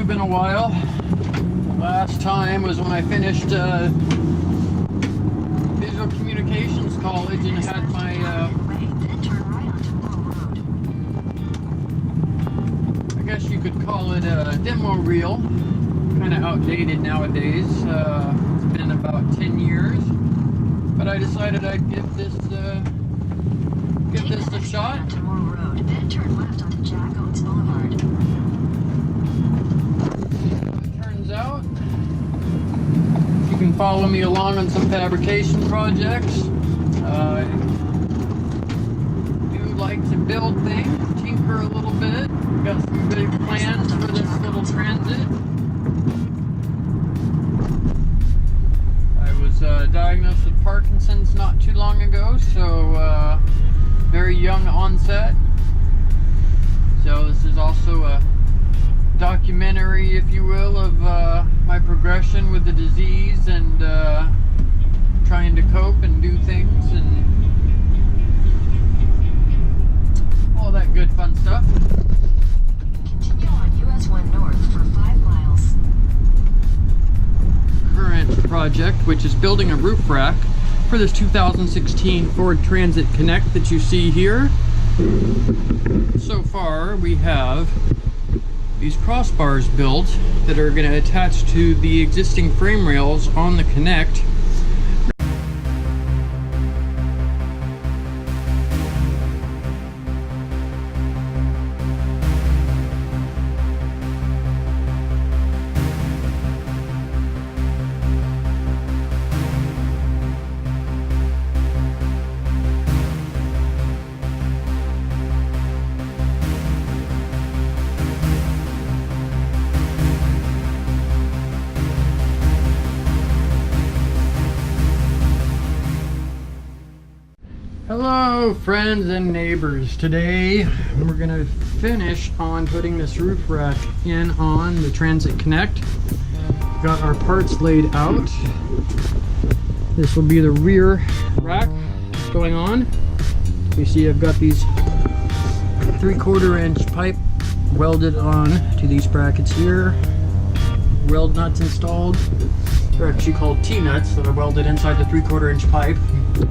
YouTube in a while. Last time was when I finished Visual Communications College and had my I guess you could call it a demo reel. Kind of outdated nowadays. It's been about 10 years, but I decided I'd give this a shot. Then turn left onto Jack Oates Boulevard. Turns out you can follow me along on some fabrication projects. I do like to build things, tinker a little bit. Got some big plans for this little transit. I was diagnosed with Parkinson's not too long ago, so very young onset. So this is also a documentary, if you will, of my progression with the disease and trying to cope and do things and all that good fun stuff. Continue on US 1 North for 5 miles. Current project, which is building a roof rack for this 2016 Ford Transit Connect that you see here. So far we have these crossbars built that are going to attach to the existing frame rails on the Connect. Hello friends and neighbors. Today we're gonna finish on putting this roof rack in on the Transit Connect. Got our parts laid out. This will be the rear rack going on. You see I've got these 3/4 inch pipe welded on to these brackets here. Weld nuts installed. They're actually called T-nuts that are welded inside the 3/4 inch pipe.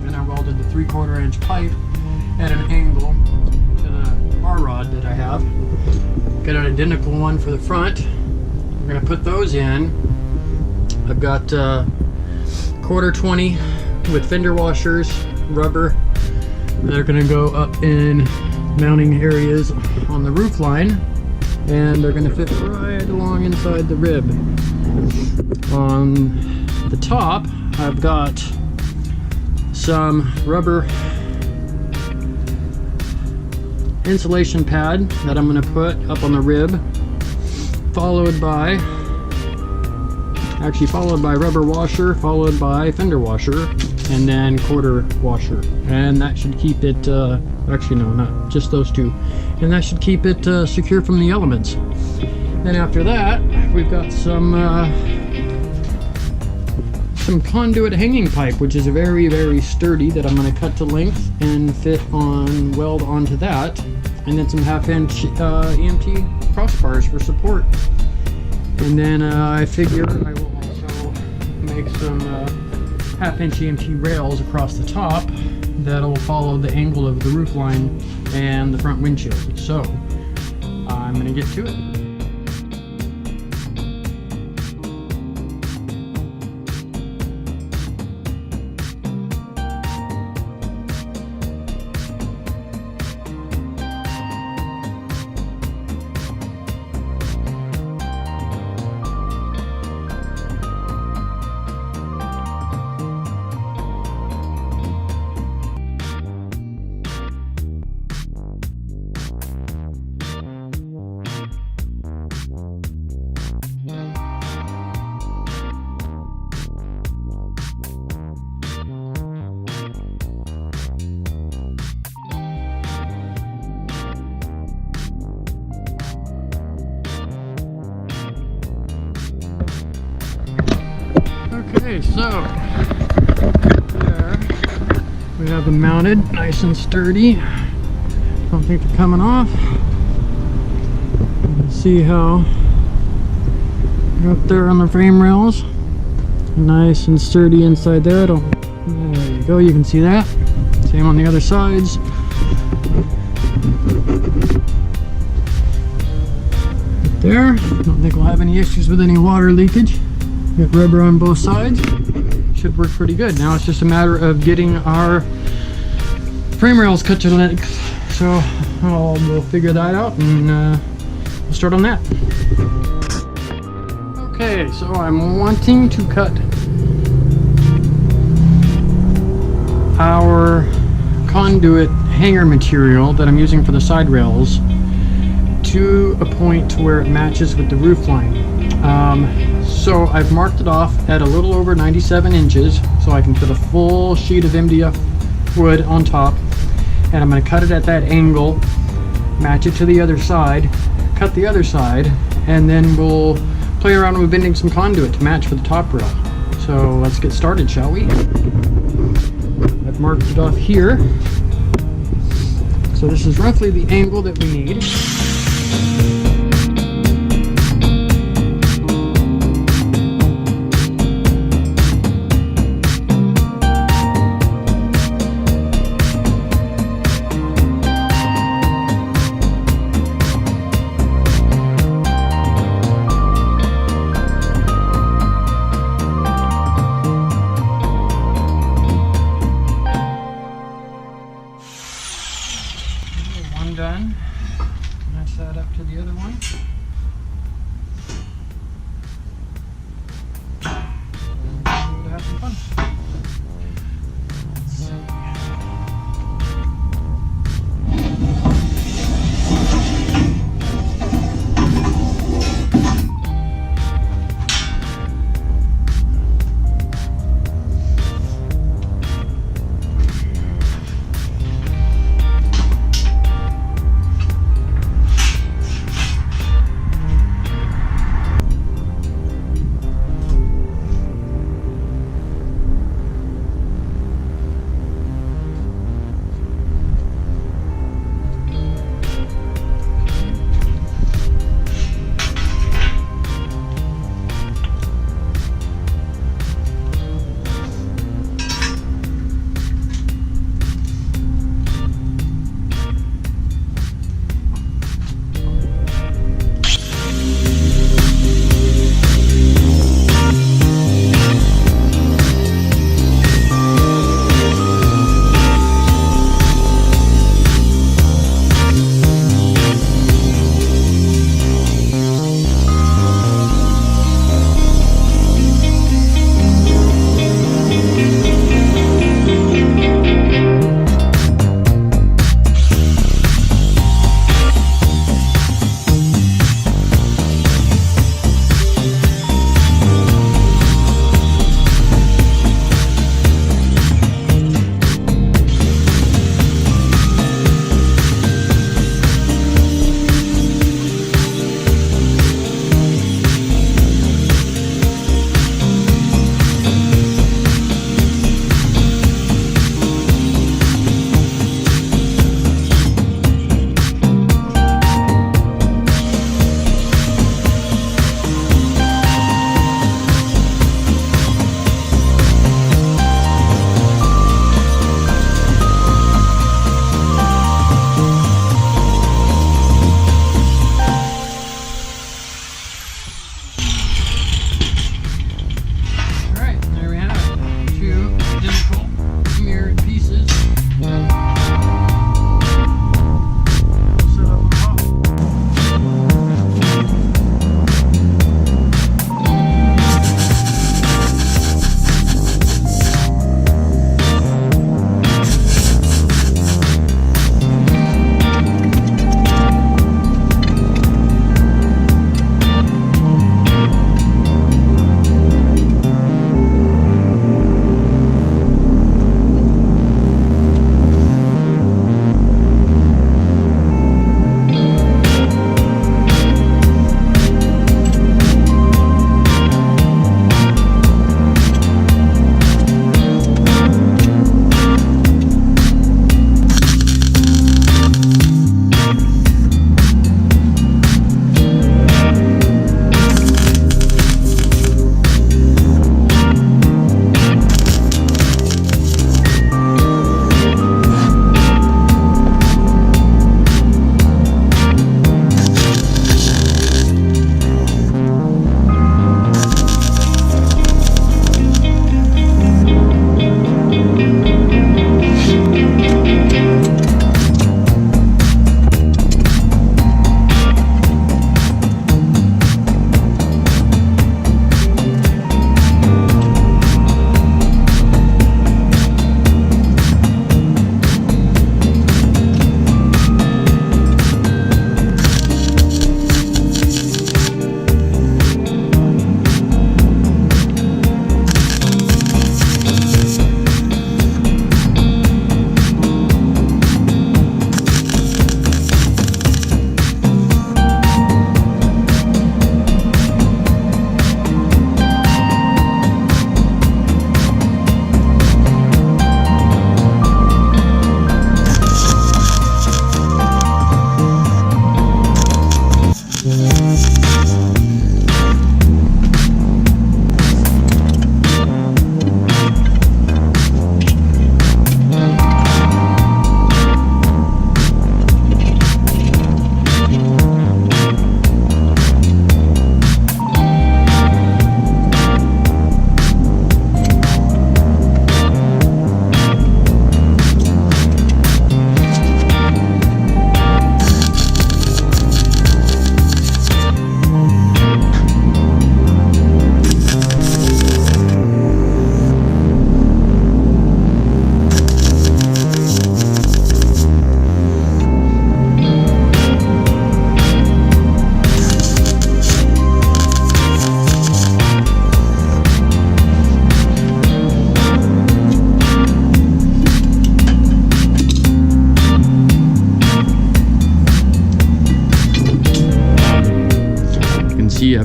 And I welded the 3/4 inch pipe at an angle to the bar rod that I have. Got an identical one for the front. We're going to put those in. I've got 1/4-20 with fender washers, rubber. They're going to go up in mounting areas on the roof line. And they're going to fit right along inside the rib. On the top, I've got some rubber insulation pad that I'm going to put up on the rib, followed by rubber washer, followed by fender washer, and then quarter washer. And that should keep it, actually no, not just those two. And that should keep it secure from the elements. Then after that, we've got some conduit hanging pipe, which is very, very sturdy, that I'm going to cut to length and weld onto that. And then some 1/2 inch EMT crossbars for support. And then I figure I will also make some 1/2 inch EMT rails across the top that'll follow the angle of the roof line and the front windshield. So I'm going to get to it. Okay, so there we have them mounted nice and sturdy. Don't think they're coming off. You can see how Up there on the frame rails. Nice and sturdy inside there. There you go, you can see that. Same on the other sides. There, don't think we'll have any issues with any water leakage. Got rubber on both sides. Should work pretty good. Now it's just a matter of getting our frame rails cut to length. So we'll figure that out and we'll start on that. Okay, so I'm wanting to cut our conduit hanger material that I'm using for the side rails to a point to where it matches with the roof line. So I've marked it off at a little over 97 inches so I can fit a full sheet of MDF wood on top, and I'm going to cut it at that angle, match it to the other side, cut the other side, and then we'll play around with bending some conduit to match for the top rail. So let's get started, shall we? I've marked it off here. So this is roughly the angle that we need. Done.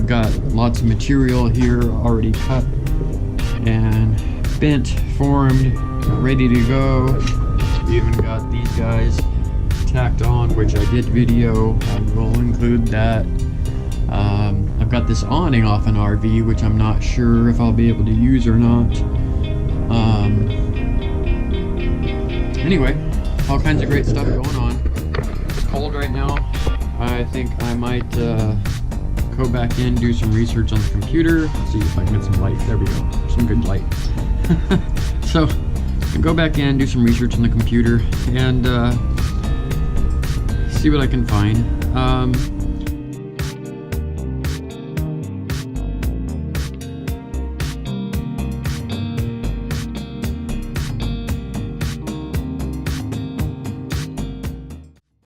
got lots of material here already cut and bent, formed, ready to go. We even got these guys tacked on, which I did video. I will include that. I've got this awning off an RV, which I'm not sure if I'll be able to use or not. Anyway, all kinds of great stuff going on. It's cold right now. I think I might go back in, do some research on the computer, see if I can get some light. There we go, some good light. So, go back in, do some research on the computer, and see what I can find.